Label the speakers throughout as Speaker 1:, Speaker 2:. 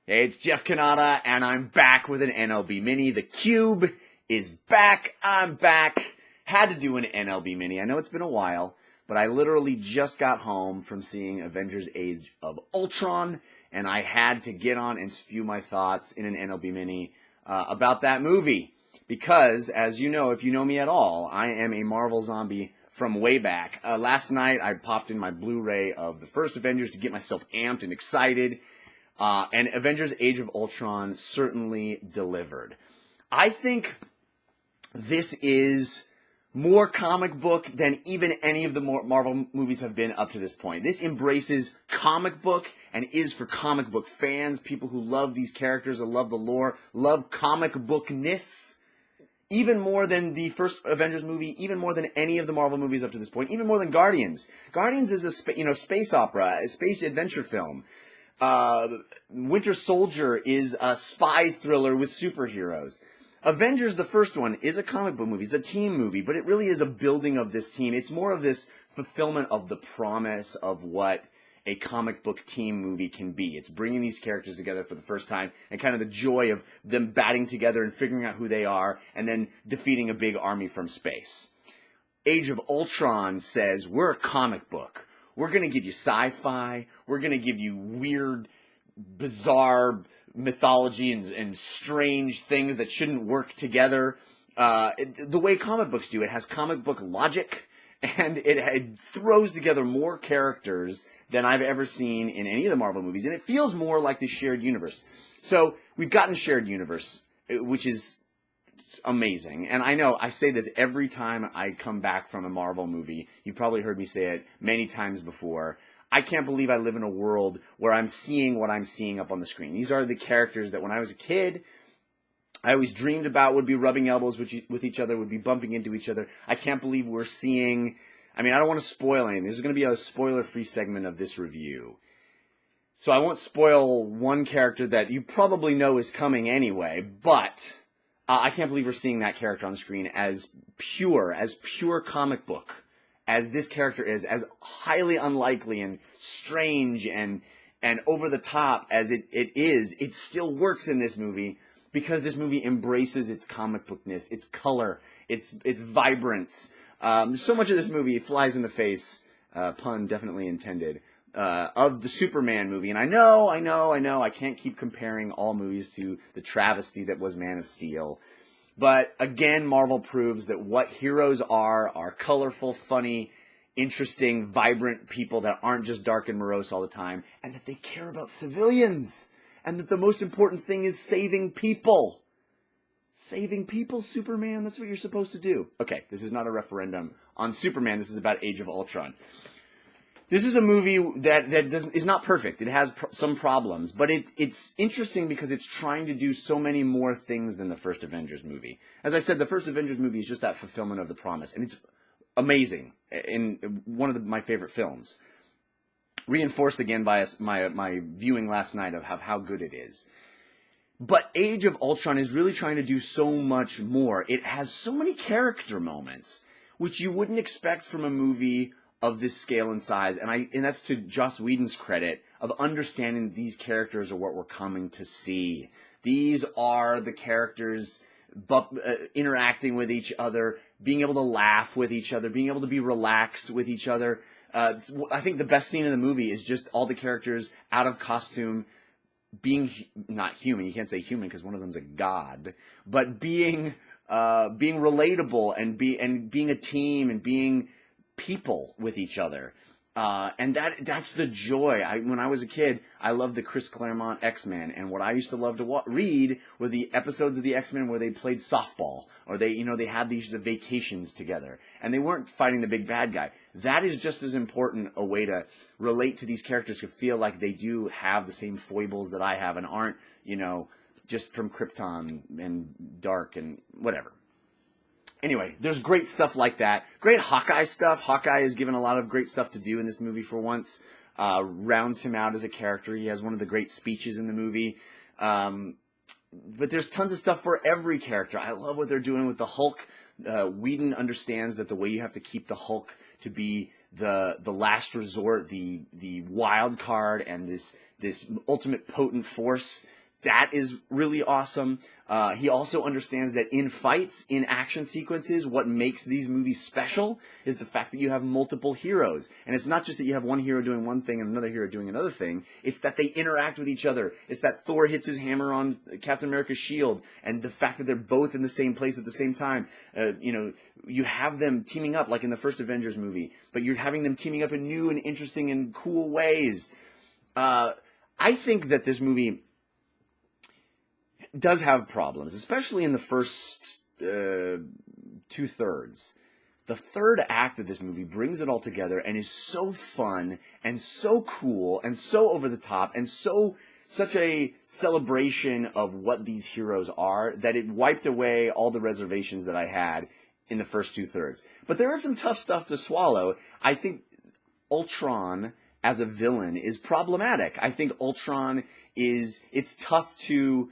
Speaker 1: Hey, it's Jeff Cannata, and I'm back with an NLB mini. The Cube is back. I'm back. Had to do an NLB mini. I know it's been a while, but I literally just got home from seeing Avengers Age of Ultron, and I had to get on and spew my thoughts in an NLB mini about that movie. Because, as you know, if you know me at all, I am a Marvel zombie from way back. Last night, I popped in my Blu-ray of the first Avengers to get myself amped and excited. And Avengers Age of Ultron certainly delivered. I think this is more comic book than even any of the Marvel movies have been up to this point. This embraces comic book and is for comic book fans, people who love these characters and love the lore, love comic bookness. Even more than the first Avengers movie, even more than any of the Marvel movies up to this point, even more than Guardians. Guardians is a space opera, a space adventure film. Winter Soldier is a spy thriller with superheroes. Avengers, the first one, is a comic book movie. It's a team movie, but it really is a building of this team. It's more of this fulfillment of the promise of what a comic book team movie can be. It's bringing these characters together for the first time and kind of the joy of them batting together and figuring out who they are and then defeating a big army from space. Age of Ultron says, we're a comic book. We're going to give you sci-fi. We're going to give you weird, bizarre mythology and strange things that shouldn't work together. The way comic books do, it has comic book logic, and it throws together more characters than I've ever seen in any of the Marvel movies, and it feels more like the shared universe. So we've gotten shared universe, which is amazing. And I know I say this every time I come back from a Marvel movie. You've probably heard me say it many times before. I can't believe I live in a world where I'm seeing what I'm seeing up on the screen. These are the characters that when I was a kid, I always dreamed about would be rubbing elbows with each other, would be bumping into each other. I can't believe we're seeing... I mean, I don't want to spoil anything. This is going to be a spoiler-free segment of this review. So I won't spoil one character that you probably know is coming anyway, but... I can't believe we're seeing that character on the screen as pure comic book as this character is, as highly unlikely and strange and over the top as it is. It still works in this movie because this movie embraces its comic bookness, its color, its vibrance. So much of this movie flies in the face, pun definitely intended, of the Superman movie. And I know, I can't keep comparing all movies to the travesty that was Man of Steel. But again, Marvel proves that what heroes are colorful, funny, interesting, vibrant people that aren't just dark and morose all the time, and that they care about civilians, and that the most important thing is saving people. Saving people, Superman, that's what you're supposed to do. Okay, this is not a referendum on Superman, this is about Age of Ultron. This is a movie that is not perfect. It has some problems, but it's interesting because it's trying to do so many more things than the first Avengers movie. As I said, the first Avengers movie is just that fulfillment of the promise, and it's amazing. In one of my favorite films, reinforced again by my viewing last night of how good it is. But Age of Ultron is really trying to do so much more. It has so many character moments, which you wouldn't expect from a movie of this scale and size, and that's to Joss Whedon's credit, of understanding these characters are what we're coming to see. These are the characters interacting with each other, being able to laugh with each other, being able to be relaxed with each other. I think the best scene in the movie is just all the characters out of costume, being not human. You can't say human because one of them's a god, but being relatable and being a team and being people with each other, and that's the joy. When I was a kid, I loved the Chris Claremont X-Men, and what I used to love to read were the episodes of the X-Men where they played softball, or they had these vacations together, and they weren't fighting the big bad guy. That is just as important a way to relate to these characters, to feel like they do have the same foibles that I have and aren't, just from Krypton and dark and whatever. Anyway, there's great stuff like that. Great Hawkeye stuff. Hawkeye is given a lot of great stuff to do in this movie for once. Rounds him out as a character. He has one of the great speeches in the movie. But there's tons of stuff for every character. I love what they're doing with the Hulk. Whedon understands that the way you have to keep the Hulk to be the last resort, the wild card, and this ultimate potent force. That is really awesome. He also understands that in fights, in action sequences, what makes these movies special is the fact that you have multiple heroes. And it's not just that you have one hero doing one thing and another hero doing another thing. It's that they interact with each other. It's that Thor hits his hammer on Captain America's shield, and the fact that they're both in the same place at the same time. You have them teaming up like in the first Avengers movie, but you're having them teaming up in new and interesting and cool ways. I think that this movie does have problems, especially in the first 2/3. The third act of this movie brings it all together and is so fun and so cool and so over the top and such a celebration of what these heroes are that it wiped away all the reservations that I had in the first 2/3. But there is some tough stuff to swallow. I think Ultron as a villain is problematic. I think Ultron it's tough to...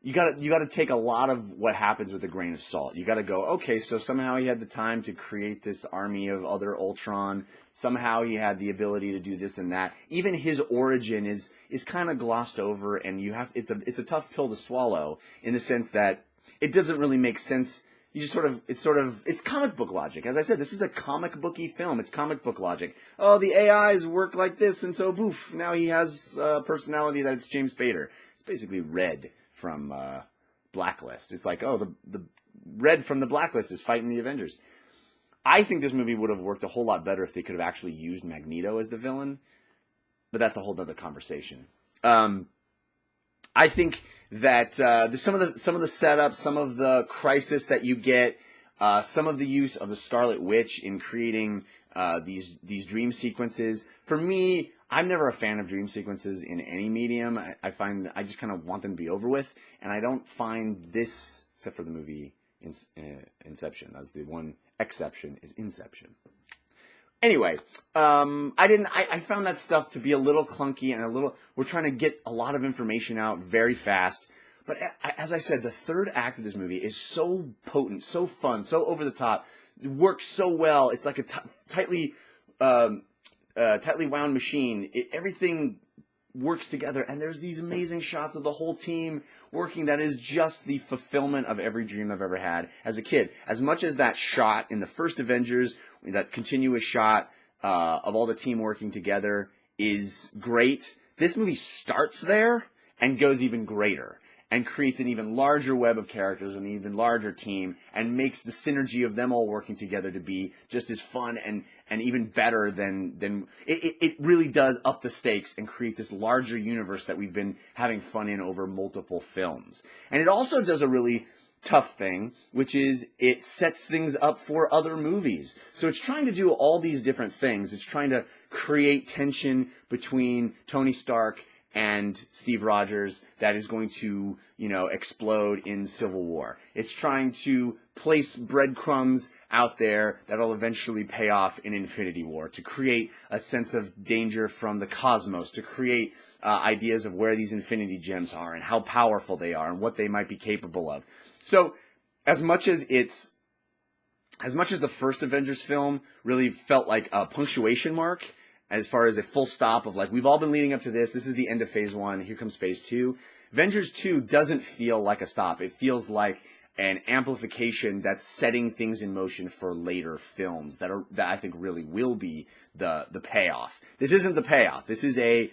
Speaker 1: You gotta take a lot of what happens with a grain of salt. You gotta go, okay, so somehow he had the time to create this army of other Ultron. Somehow he had the ability to do this and that. Even his origin is kind of glossed over, and it's a tough pill to swallow in the sense that it doesn't really make sense. You just it's comic book logic. As I said, this is a comic booky film. It's comic book logic. Oh, the AIs work like this, and so boof, now he has a personality that it's James Spader. It's basically Red from Blacklist. It's like, oh, the Red from the Blacklist is fighting the Avengers. I think this movie would have worked a whole lot better if they could have actually used Magneto as the villain, but that's a whole other conversation. I think that some of the setups, some of the crisis that you get, some of the use of the Scarlet Witch in creating these dream sequences. For me, I'm never a fan of dream sequences in any medium. I find that I just kind of want them to be over with, and I don't find this, except for the movie Inception. That's the one exception, is Inception. Anyway, I found that stuff to be a little clunky and we're trying to get a lot of information out very fast. But as I said, the third act of this movie is so potent, so fun, so over the top. It works so well. It's like a tightly wound machine. Everything works together, and there's these amazing shots of the whole team working that is just the fulfillment of every dream I've ever had as a kid. As much as that shot in the first Avengers, that continuous shot of all the team working together is great, this movie starts there and goes even greater and creates an even larger web of characters and an even larger team and makes the synergy of them all working together to be just as fun and even better than it really does up the stakes and create this larger universe that we've been having fun in over multiple films. And it also does a really tough thing, which is it sets things up for other movies. So it's trying to do all these different things. It's trying to create tension between Tony Stark and Steve Rogers that is going to, explode in Civil War. It's trying to place breadcrumbs out there that'll eventually pay off in Infinity War, to create a sense of danger from the cosmos, to create ideas of where these Infinity Gems are and how powerful they are and what they might be capable of. So, as much as the first Avengers film really felt like a punctuation mark, as far as a full stop of like, we've all been leading up to this is the end of phase 1, here comes phase 2. Avengers 2 doesn't feel like a stop. It feels like an amplification that's setting things in motion for later films that I think really will be the payoff. This isn't the payoff. This is a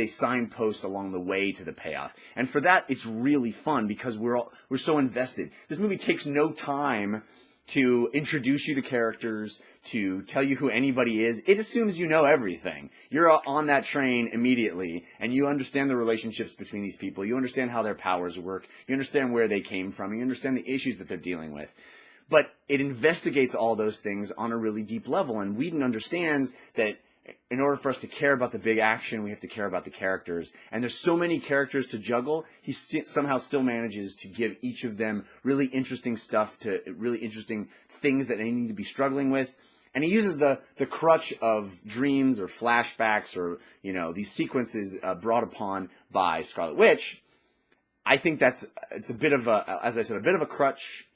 Speaker 1: signpost along the way to the payoff. And for that, it's really fun because we're so invested. This movie takes no time to introduce you to characters, to tell you who anybody is. It assumes you know everything. You're on that train immediately, and you understand the relationships between these people. You understand how their powers work. You understand where they came from. You understand the issues that they're dealing with. But it investigates all those things on a really deep level, and Whedon understands that in order for us to care about the big action, we have to care about the characters. And there's so many characters to juggle, he somehow still manages to give each of them really interesting stuff, to really interesting things that they need to be struggling with. And he uses the crutch of dreams or flashbacks or, these sequences brought upon by Scarlet Witch. I think it's a bit of a, as I said, a bit of a crutch.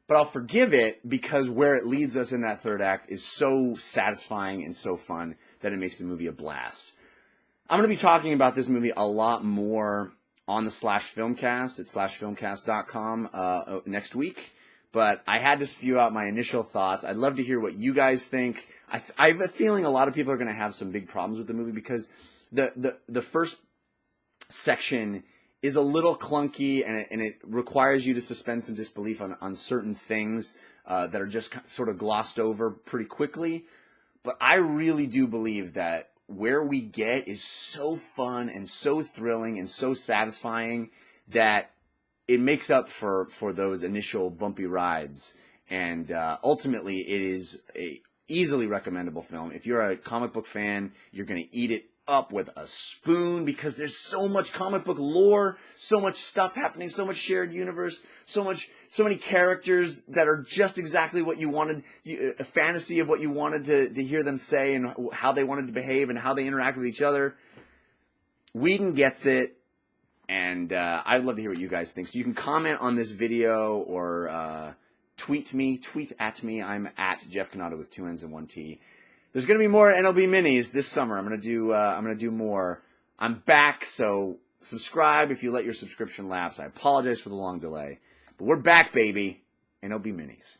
Speaker 1: but I'll forgive it because where it leads us in that third act is so satisfying and so fun that it makes the movie a blast. I'm going to be talking about this movie a lot more on the /Filmcast at /filmcast.com next week, but I had to spew out my initial thoughts. I'd love to hear what you guys think. I have a feeling a lot of people are going to have some big problems with the movie because the first section is a little clunky and it requires you to suspend some disbelief on certain things that are just sort of glossed over pretty quickly. But I really do believe that where we get is so fun and so thrilling and so satisfying that it makes up for those initial bumpy rides. And ultimately, it is a easily recommendable film. If you're a comic book fan, you're going to eat it up with a spoon because there's so much comic book lore, so much stuff happening, so much shared universe, so many characters that are just exactly what you wanted, a fantasy of what you wanted to hear them say and how they wanted to behave and how they interact with each other. Whedon gets it, and I'd love to hear what you guys think. So you can comment on this video or tweet at me. I'm at Jeff Cannata with 2 N's and 1 T. There's going to be more NLB minis this summer. I'm going to do more. I'm back, so subscribe if you let your subscription lapse. I apologize for the long delay, but we're back, baby. NLB minis.